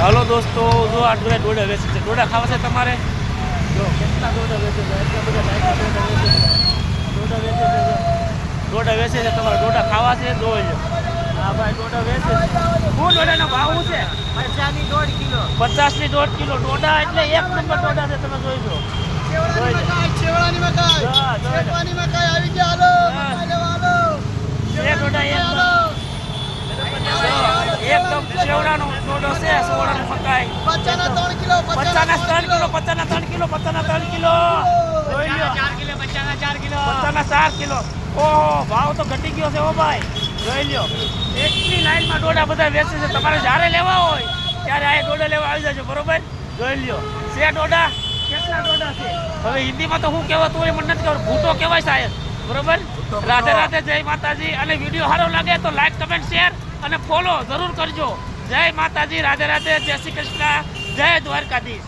હાલો દોસ્તો, જો આ ડોડા વેચે છે. ડોડા ખાવા છે તમારે? જો કેટલા ડોડા વેચે છે, એટલા બધા ટાઈપના ડોડા વેચે છે. ડોડા વેચે છે, તમારે ડોડા ખાવા છે? જોઈ લો. હા ભાઈ, ડોડા વેચે છે. શું ડોડાનો ભાવ શું છે? 50 ની 1.5 કિલો. 50 ની 1.5 કિલો ડોડા, એટલે એક નંબર ડોડા છે. તમે જોઈ લો. છેવડાની મકાઈ હા, જોઈ લો. છેવડાની મકાઈ આવી ગયા. હાલો હા. મકાઈ લેવા હાલો. એક ડોડા એકદમ સેવડાનો ડોડો છે. સેવડાનો મકાઈ 50 ના 3 કિલો. 50 ના 3 કિલો. 50 ના 3 કિલો. 50 ના 3 કિલો. જોઈ લો. 4 કિલો. 50 ના 4 કિલો. 50 ના 4 કિલો. ઓહો, ભાવ તો ઘટી ગયો છે હો ભાઈ. જોઈ લ્યો. એટલી લાઈનમાં ડોડા બધા વેચે છે. તમારે જ્યારે લેવા હોય ત્યારે આ ડોડા લેવા આવી જજો, બરોબર? જોઈ લ્યો. છે ડોડા? કેટલા ડોડા છે? હવે હિન્દીમાં તો હું કહેવાતું હોય મને નથી ખબર. ભૂટો કહેવાય સાહેબ, બરોબર? રાધે રાધે, જય માતાજી. અને વિડીયો સારો લાગે તો લાઈક, કમેન્ટ, શેર અને ફોલો જરૂર કરજો. જય માતાજી, રાધે રાધે, જય શ્રી કૃષ્ણ, જય દ્વારકાધીશ.